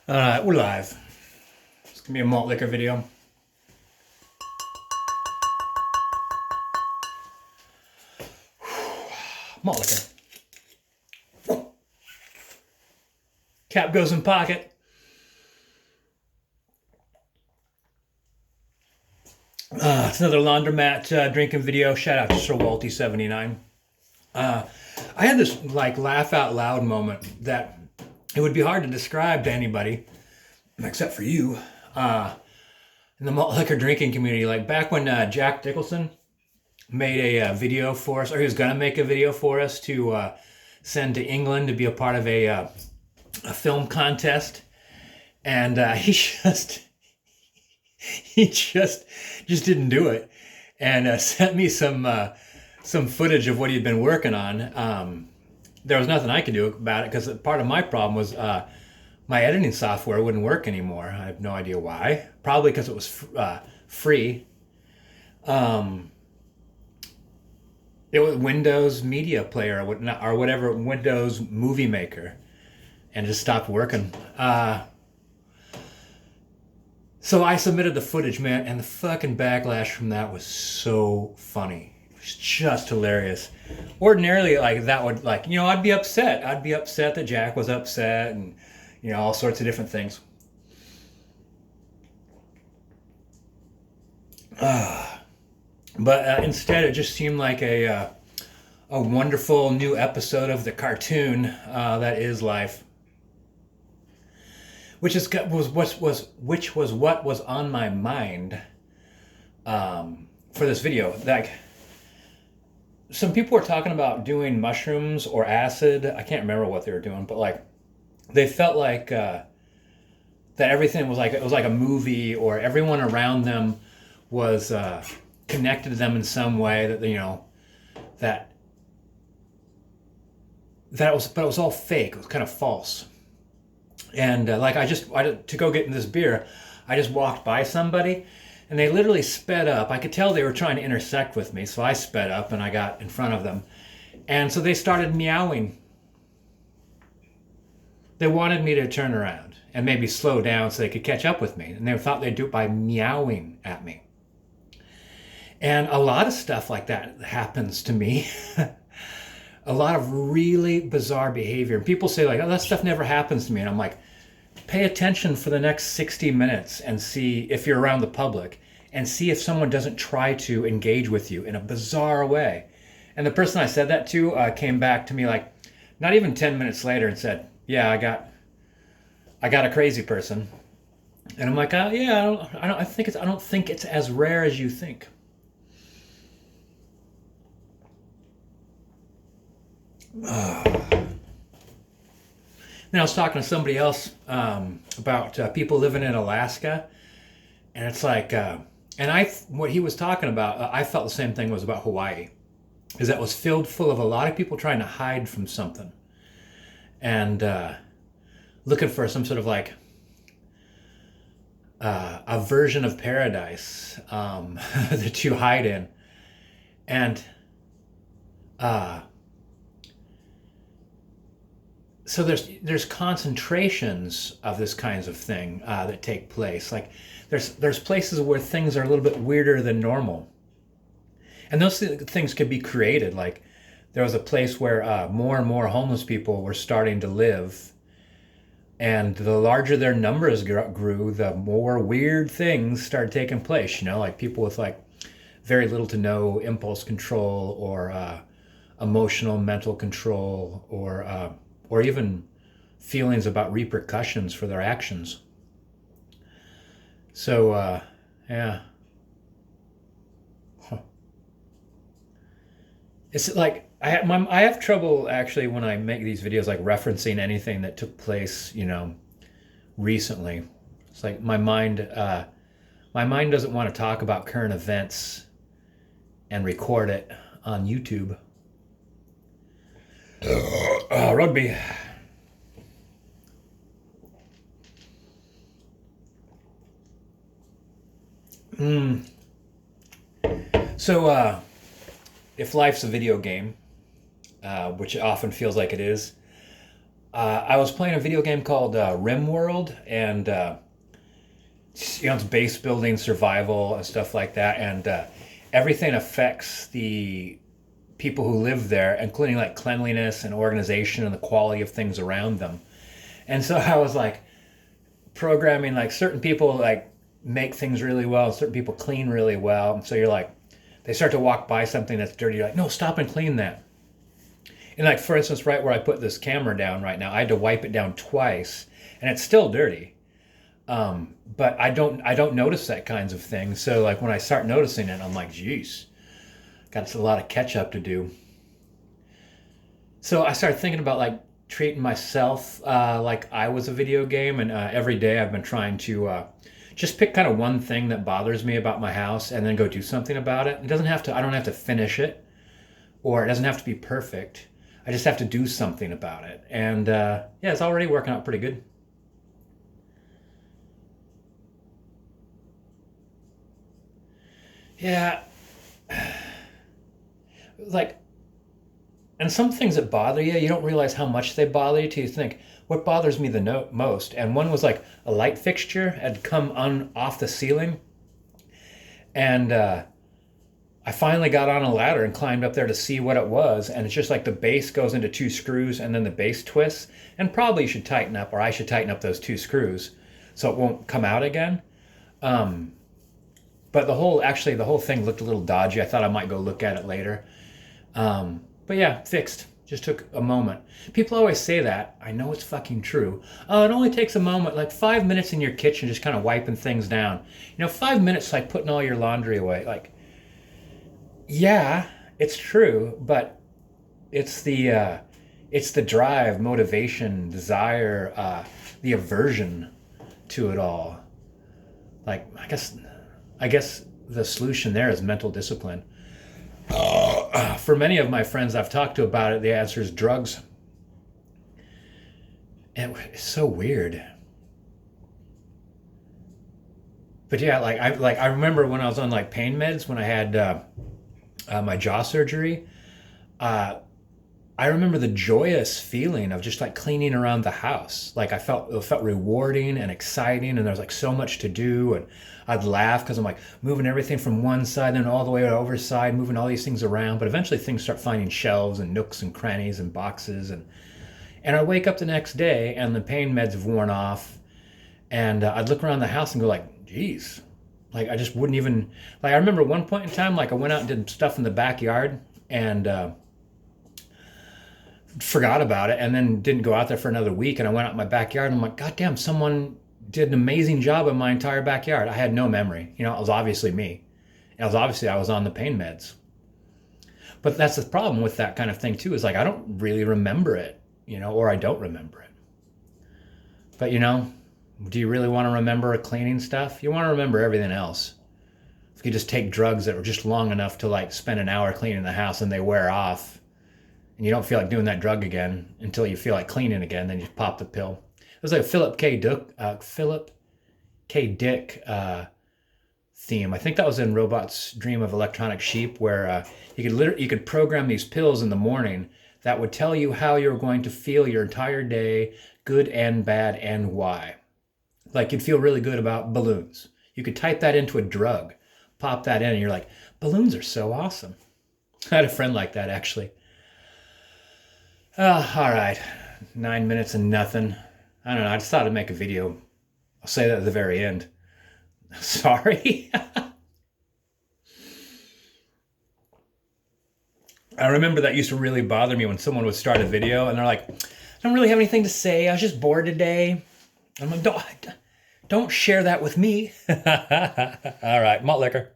We're live. It's gonna be a malt liquor video. Malt liquor. Cap goes in pocket. It's another laundromat drinking video. Shout out to Sir Walty79. I had this like laugh out loud moment that it would be hard to describe to anybody except for you in the malt liquor drinking community. Like back when Jack Dickelson made a video for us, or he was gonna make a video for us to send to England to be a part of a film contest, and he just didn't do it, and sent me some footage of what he'd been working on. There was nothing I could do about it because part of my problem was my editing software wouldn't work anymore. I have no idea why. Probably because it was free. It was Windows Media Player or whatever, Windows Movie Maker, and it just stopped working. So I submitted the footage, man, and the fucking backlash from that was so funny. It was just hilarious. Ordinarily, like that would, like, I'd be upset. I'd be upset that Jack was upset, and all sorts of different things. But instead, it just seemed like a wonderful new episode of the cartoon that is life, which was what was on my mind for this video. Like, some people were talking about doing mushrooms or acid. I can't remember what they were doing, but like they felt like that everything was like, it was like a movie, or everyone around them was connected to them in some way, that that it was, but it was all fake. It was kind of false. And to go get in this beer, I just walked by somebody, and they literally sped up. I could tell they were trying to intersect with me, so I sped up and I got in front of them. And so they started meowing. They wanted me to turn around and maybe slow down so they could catch up with me. And they thought they'd do it by meowing at me. And a lot of stuff like that happens to me. A lot of really bizarre behavior. And people say, like, oh, that stuff never happens to me. And I'm like, pay attention for the next 60 minutes and see, if you're around the public, and see if someone doesn't try to engage with you in a bizarre way. And the person I said that to came back to me like not even 10 minutes later and said, yeah, I got a crazy person. And I'm like, yeah, I don't think it's as rare as you think. Then I was talking to somebody else about people living in Alaska, and it's like, what he was talking about, I felt the same thing was about Hawaii, is that was filled full of a lot of people trying to hide from something, and looking for some sort of like a version of paradise that you hide in, and so there's concentrations of this kinds of thing that take place. Like there's places where things are a little bit weirder than normal, and those things could be created. Like there was a place where more and more homeless people were starting to live, and the larger their numbers grew, the more weird things started taking place. Like people with like very little to no impulse control, or emotional mental control, or even feelings about repercussions for their actions. So, yeah. Huh. It's like, I have trouble actually when I make these videos, like referencing anything that took place, recently. It's like my mind doesn't want to talk about current events and record it on YouTube. Rugby. So, if life's a video game, which it often feels like it is, I was playing a video game called RimWorld, and it's base building, survival, and stuff like that, and everything affects the people who live there, including like cleanliness and organization and the quality of things around them. And so I was like programming like certain people like make things really well, and certain people clean really well. And so you're like, they start to walk by something that's dirty, you're like, no, stop and clean that. And like for instance, right where I put this camera down right now, I had to wipe it down twice, and it's still dirty. But I don't notice that kinds of things. So like when I start noticing it, I'm like, geez, got a lot of catch up to do. So I started thinking about like treating myself like I was a video game, and every day I've been trying to just pick kind of one thing that bothers me about my house and then go do something about it. It doesn't have to, I don't have to finish it, or it doesn't have to be perfect. I just have to do something about it. And yeah, it's already working out pretty good. Yeah, like, and some things that bother you, you don't realize how much they bother you till you think, what bothers me the most? And one was like a light fixture had come off the ceiling, and I finally got on a ladder and climbed up there to see what it was. And it's just like the base goes into two screws, and then the base twists. And probably you should tighten up, or I should tighten up those two screws so it won't come out again. Um, but the whole thing looked a little dodgy. I thought I might go look at it later. But yeah, fixed. Just took a moment. People always say that. I know it's fucking true. Oh, it only takes a moment, like 5 minutes in your kitchen, just kind of wiping things down. 5 minutes like putting all your laundry away. Like, yeah, it's true, but it's the drive, motivation, desire, the aversion to it all. Like, I guess the solution there is mental discipline. For many of my friends I've talked to about it, the answer is drugs. And it's so weird. But yeah, I remember when I was on like pain meds when I had my jaw surgery. Uh, I remember the joyous feeling of just like cleaning around the house. Like it felt rewarding and exciting, and there was like so much to do, and I'd laugh because I'm like moving everything from one side and all the way over side, moving all these things around. But eventually things start finding shelves and nooks and crannies and boxes, and I wake up the next day and the pain meds have worn off, and I'd look around the house and go like, geez, like I just wouldn't even like. I remember one point in time like I went out and did stuff in the backyard and forgot about it, and then didn't go out there for another week, and I went out in my backyard and I'm like, god damn, someone did an amazing job in my entire backyard. I had no memory. It was obviously me. It was obviously I was on the pain meds. But that's the problem with that kind of thing too, is like I don't really remember it, or I don't remember it. But do you really want to remember cleaning stuff? You want to remember everything else. If you just take drugs that are just long enough to like spend an hour cleaning the house and they wear off, and you don't feel like doing that drug again until you feel like cleaning again, then you pop the pill. It was like a Philip K. Dick theme. I think that was in Robot's Dream of Electronic Sheep, where you could program these pills in the morning that would tell you how you're going to feel your entire day, good and bad, and why. Like you'd feel really good about balloons. You could type that into a drug, pop that in, and you're like, balloons are so awesome. I had a friend like that actually. Oh, all right. 9 minutes and nothing. I don't know. I just thought I'd make a video. I'll say that at the very end. Sorry. I remember that used to really bother me when someone would start a video and they're like, I don't really have anything to say. I was just bored today. I'm like, don't share that with me. All right. Malt liquor.